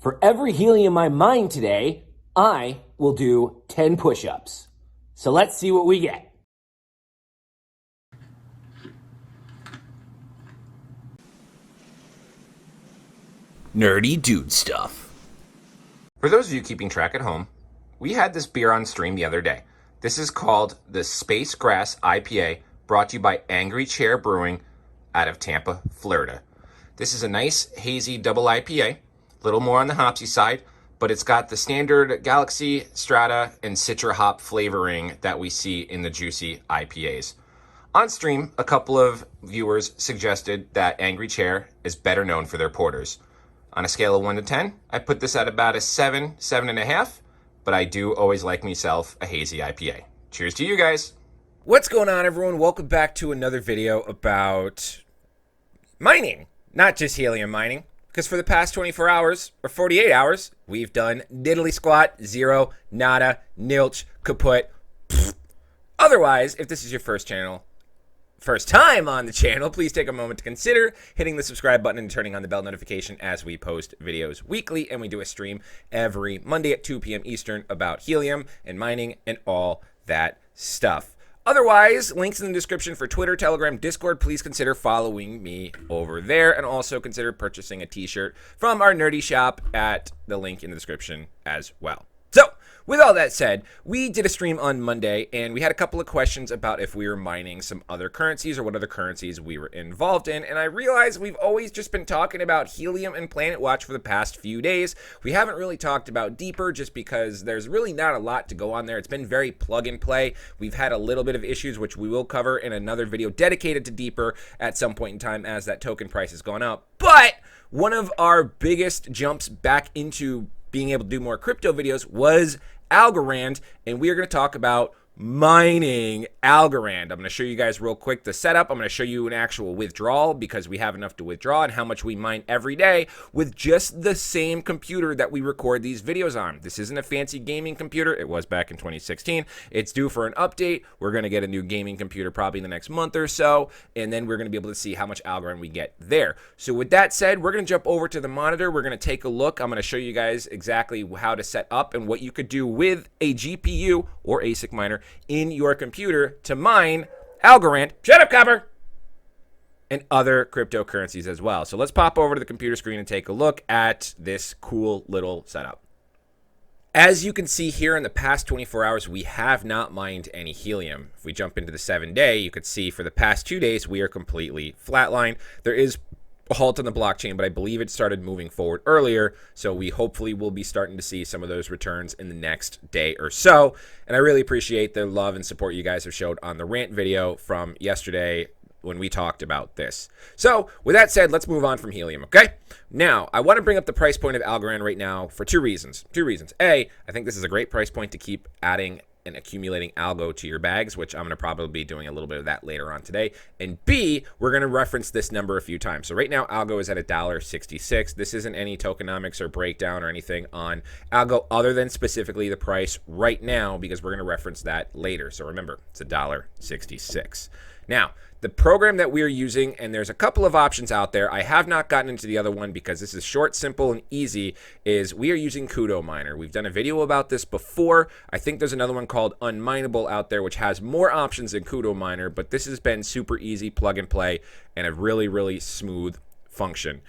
For every helium I mine today, I will do 10 push-ups. So let's see what we get. Nerdy dude stuff. For those of you keeping track at home, we had this beer on stream the other day. This is called the Space Grass IPA, brought to you by Angry Chair Brewing out of Tampa, Florida. This is a nice hazy double IPA, a little more on the hopsy side, but it's got the standard Galaxy, Strata, and Citra hop flavoring that we see in the juicy IPAs. On stream, a couple of viewers suggested that Angry Chair is better known for their porters. On a scale of 1 to 10, I put this at about a 7, 7.5, but I do always like myself a hazy IPA. Cheers to you guys. What's going on, everyone? Welcome back to another video about mining, not just helium mining, because for the past 24 hours, or 48 hours, we've done diddly squat, zero, nada, nilch, kaput. Otherwise, if this is your first time on the channel, please take a moment to consider hitting the subscribe button and turning on the bell notification as we post videos weekly, and we do a stream every Monday at 2 p.m. Eastern about helium and mining and all that stuff. Otherwise, links in the description for Twitter, Telegram, Discord. Please consider following me over there, and also consider purchasing a t-shirt from our nerdy shop at the link in the description as well. So, with all that said, we did a stream on Monday, and we had a couple of questions about if we were mining some other currencies or what other currencies we were involved in, and I realized we've always just been talking about helium and Planet Watch for the past few days. We haven't really talked about Deeper just because there's really not a lot to go on there. It's been very plug and play. We've had a little bit of issues, which we will cover in another video dedicated to Deeper at some point in time as that token price has gone up. But one of our biggest jumps back into being able to do more crypto videos was Algorand, and we are going to talk about mining Algorand. I'm going to show you guys real quick the setup. I'm going to show you an actual withdrawal because we have enough to withdraw, and how much we mine every day with just the same computer that we record these videos on. This isn't a fancy gaming computer. It was back in 2016. It's due for an update. We're going to get a new gaming computer probably in the next month or so, and then we're going to be able to see how much Algorand we get there. So with that said, we're going to jump over to the monitor. We're going to take a look. I'm going to show you guys exactly how to set up and what you could do with a GPU or ASIC miner in your computer to mine Algorand, shut up, Copper, and other cryptocurrencies as well. So let's pop over to the computer screen and take a look at this cool little setup. As you can see here, in the past 24 hours, we have not mined any helium. If we jump into the 7-day, you could see for the past 2 days, we are completely flatlined. There is a halt on the blockchain, but I believe it started moving forward earlier, so we hopefully will be starting to see some of those returns in the next day or so. And I really appreciate the love and support you guys have showed on the rant video from yesterday when we talked about this. So with that said, let's move on from helium, okay? Now, I want to bring up the price point of Algorand right now for two reasons. A, I think this is a great price point to keep adding and accumulating algo to your bags, which I'm going to probably be doing a little bit of that later on today. And B, we're going to reference this number a few times. So right now, algo is at $1.66. This isn't any tokenomics or breakdown or anything on algo other than specifically the price right now, because we're going to reference that later. So remember, it's $1.66. Now, the program that we're using, and there's a couple of options out there. I have not gotten into the other one because this is short, simple, and easy, is we are using Kudo Miner. We've done a video about this before. I think there's another one called Unmineable out there, which has more options than Kudo Miner, but this has been super easy, plug and play, and a really, really smooth function.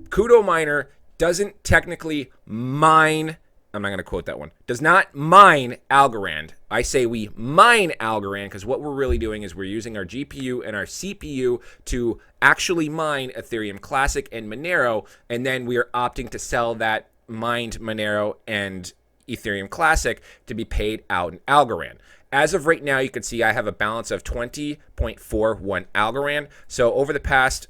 Kudo Miner doesn't technically mine, I'm not going to quote that one, does not mine Algorand. I say we mine Algorand because what we're really doing is we're using our GPU and our CPU to actually mine Ethereum Classic and Monero, and then we are opting to sell that mined Monero and Ethereum Classic to be paid out in Algorand. As of right now, you can see I have a balance of 20.41 Algorand. So over the past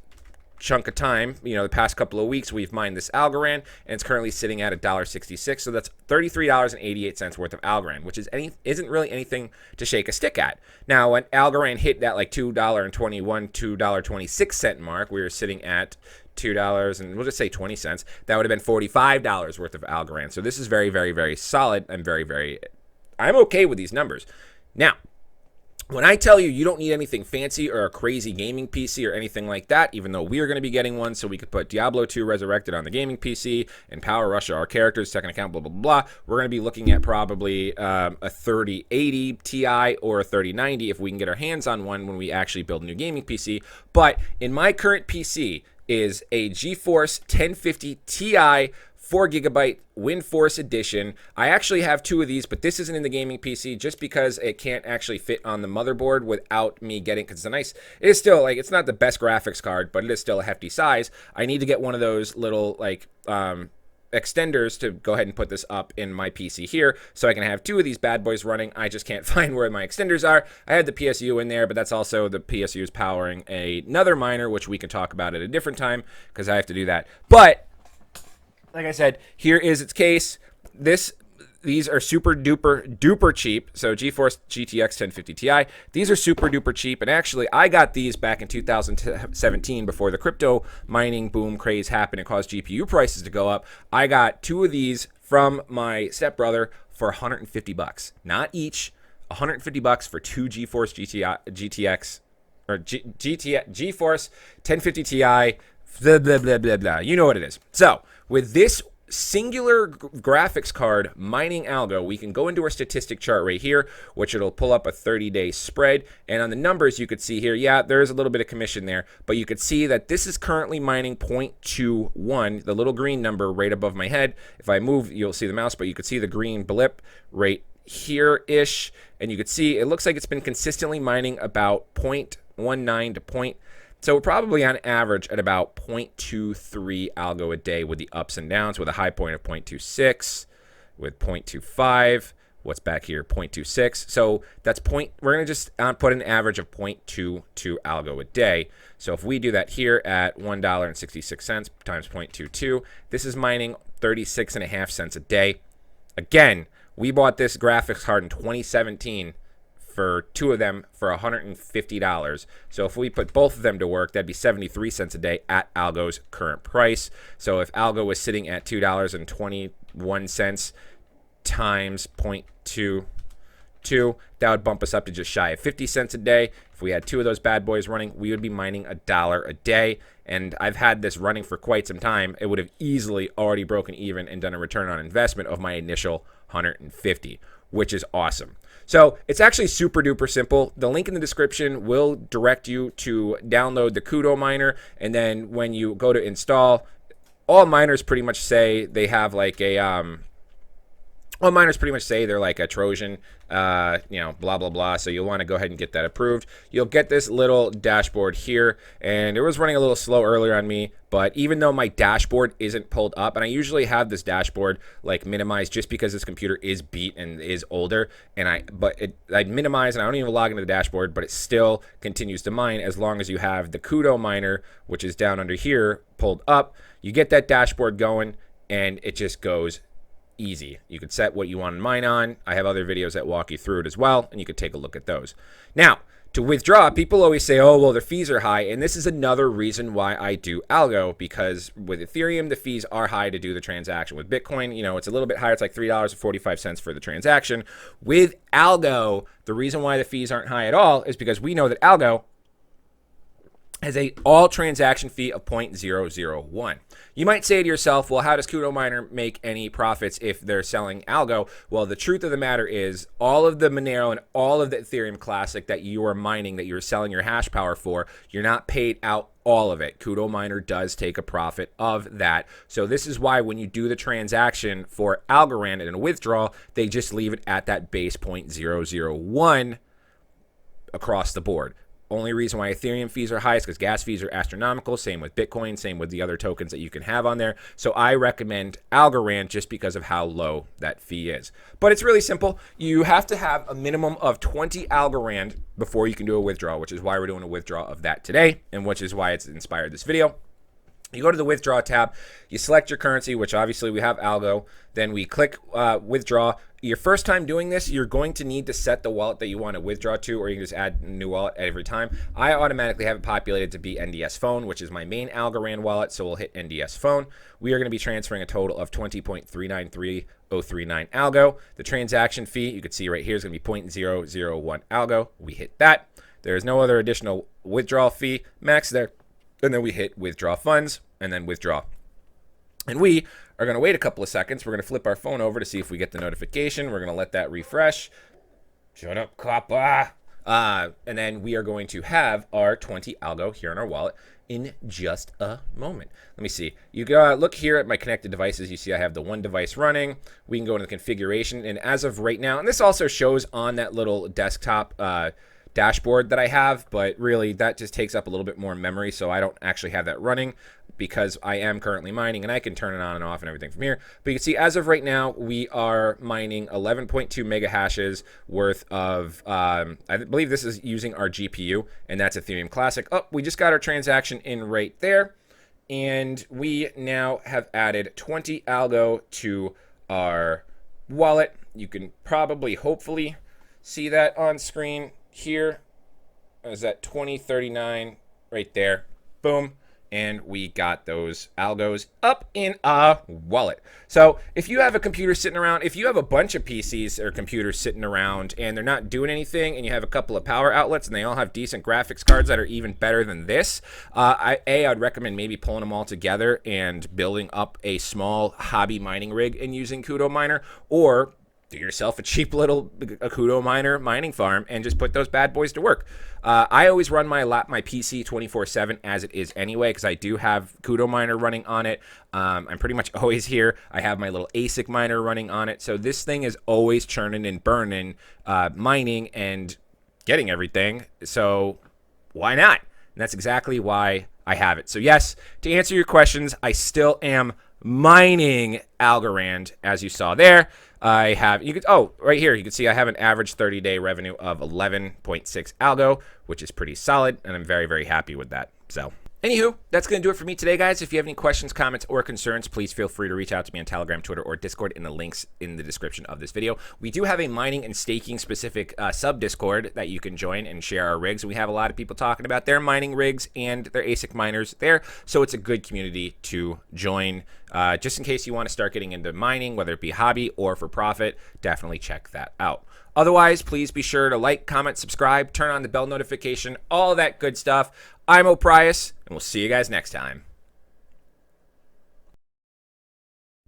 chunk of time, the past couple of weeks, we've mined this Algorand, and it's currently sitting at $1.66. So that's $33.88 worth of Algorand, which isn't really anything to shake a stick at. Now, when Algorand hit that like $2.21, $2.26 mark, we were sitting at $2 and we'll just say 20 cents. That would have been $45 worth of Algorand. So this is very, very, very solid. I'm okay with these numbers. Now, When I tell you you don't need anything fancy or a crazy gaming PC or anything like that, even though we are going to be getting one so we could put Diablo 2 Resurrected on the gaming PC and Power Russia our characters, second account, blah, blah, blah, we're going to be looking at probably a 3080 Ti or a 3090 if we can get our hands on one when we actually build a new gaming PC. But in my current PC is a GeForce 1050 Ti 4GB WindForce Edition. I actually have two of these, but this isn't in the gaming PC just because it can't actually fit on the motherboard without me getting, because it is still like, it's not the best graphics card, but it is still a hefty size. I need to get one of those little like extenders to go ahead and put this up in my PC here so I can have two of these bad boys running. I just can't find where my extenders are. I had the PSU in there, but that's also the PSU is powering another miner, which we can talk about at a different time because I have to do that. But like I said, here is its case. These are super duper cheap. So GeForce GTX 1050 Ti. These are super duper cheap. And actually, I got these back in 2017 before the crypto mining boom craze happened and caused GPU prices to go up. I got two of these from my stepbrother for $150. Not each, $150 for two GeForce GeForce 1050 Ti. Blah, blah, blah, blah, blah. You know what it is. So with this singular graphics card mining algo, we can go into our statistic chart right here, which it'll pull up a 30-day spread. And on the numbers, you could see here, yeah, there's a little bit of commission there, but you could see that this is currently mining 0.21, the little green number right above my head. If I move, you'll see the mouse, but you could see the green blip right here-ish. And you could see it looks like it's been consistently mining about 0.19 to So we're probably on average at about 0.23 algo a day with the ups and downs, with a high point of 0.26, with 0.25. What's back here? 0.26. So that's we're going to just put an average of 0.22 algo a day. So if we do that here at $1.66 times 0.22, this is mining 36.5 cents a day. Again, we bought this graphics card in 2017 for two of them for $150. So if we put both of them to work, that'd be 73 cents a day at Algo's current price. So if Algo was sitting at $2.21 times 0.22, that would bump us up to just shy of 50 cents a day. If we had two of those bad boys running, we would be mining $1 a day. And I've had this running for quite some time. It would have easily already broken even and done a return on investment of my initial 150, which is awesome. So it's actually super duper simple. The link in the description will direct you to download the Kudo miner. And then when you go to install, all miners pretty much say they have like a, all miners pretty much say they're like a Trojan, blah, blah, blah. So you'll want to go ahead and get that approved. You'll get this little dashboard here, and it was running a little slow earlier on me, but even though my dashboard isn't pulled up, and I usually have this dashboard like minimized just because this computer is beat and is older, and I minimize and I don't even log into the dashboard, but it still continues to mine as long as you have the Kudo miner, which is down under here, pulled up. You get that dashboard going, and it just goes easy. You could set what you want to mine on. I have other videos that walk you through it as well, and you could take a look at those. Now, to withdraw, people always say, oh, well, their fees are high, and this is another reason why I do Algo, because with Ethereum, the fees are high to do the transaction. With Bitcoin, it's a little bit higher. It's like $3.45 for the transaction. With Algo, the reason why the fees aren't high at all is because we know that Algo has a all transaction fee of 0.001. You might say to yourself, well, how does Kudo Miner make any profits if they're selling Algo? Well, the truth of the matter is all of the Monero and all of the Ethereum Classic that you are mining, that you're selling your hash power for, you're not paid out all of it. Kudo Miner does take a profit of that. So this is why when you do the transaction for Algorand and a withdrawal, they just leave it at that base 0.001 across the board. Only reason why Ethereum fees are high is because gas fees are astronomical. Same with Bitcoin, same with the other tokens that you can have on there. So I recommend Algorand just because of how low that fee is. But it's really simple. You have to have a minimum of 20 Algorand before you can do a withdrawal, which is why we're doing a withdrawal of that today, and which is why it's inspired this video. You go to the withdraw tab, you select your currency, which obviously we have Algo, then we click withdraw. Your first time doing this, you're going to need to set the wallet that you want to withdraw to, or you can just add a new wallet every time. I automatically have it populated to be NDS Phone, which is my main Algorand wallet, so we'll hit NDS Phone. We are going to be transferring a total of 20.393039 Algo. The transaction fee, you can see right here, is going to be 0.001 Algo. We hit that. There is no other additional withdrawal fee. Max there. And then we hit withdraw funds and then withdraw. And we are going to wait a couple of seconds. We're going to flip our phone over to see if we get the notification. We're going to let that refresh. Shut up, coppa. And then we are going to have our 20 Algo here in our wallet in just a moment. Let me see. You look here at my connected devices. You see I have the one device running. We can go into the configuration. And as of right now, and this also shows on that little desktop dashboard that I have, but really that just takes up a little bit more memory, so I don't actually have that running because I am currently mining, and I can turn it on and off and everything from here. But you can see as of right now, we are mining 11.2 mega hashes worth of, I believe this is using our GPU, and that's Ethereum Classic. Oh, we just got our transaction in right there, and we now have added 20 Algo to our wallet. You can probably, hopefully, see that on screen here. Is that 2039 right there? Boom. And we got those Algos up in a wallet. So if you have a computer sitting around, if you have a bunch of PCs or computers sitting around and they're not doing anything, and you have a couple of power outlets and they all have decent graphics cards that are even better than this, I'd recommend maybe pulling them all together and building up a small hobby mining rig and using Kudo Miner, or do yourself a cheap little Kudo Miner mining farm and just put those bad boys to work. I always run my PC 24/7 as it is anyway, because I do have Kudo Miner running on it. I'm pretty much always here. I have my little ASIC miner running on it. So this thing is always churning and burning, mining and getting everything. So why not? And that's exactly why I have it. So yes, to answer your questions, I still am mining Algorand, as you saw there. I have, right here, you can see I have an average 30-day revenue of 11.6 Algo, which is pretty solid, and I'm very, very happy with that. So, anywho, that's going to do it for me today, guys. If you have any questions, comments, or concerns, please feel free to reach out to me on Telegram, Twitter, or Discord in the links in the description of this video. We do have a mining and staking specific sub-Discord that you can join and share our rigs. We have a lot of people talking about their mining rigs and their ASIC miners there, so it's a good community to join. Just in case you want to start getting into mining, whether it be hobby or for profit, definitely check that out. Otherwise, please be sure to like, comment, subscribe, turn on the bell notification, all of that good stuff. I'm O'Prius, and we'll see you guys next time.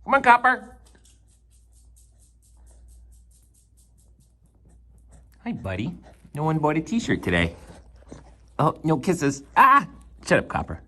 Come on, Copper. Hi, buddy. No one bought a t-shirt today. Oh, no kisses. Ah! Shut up, Copper.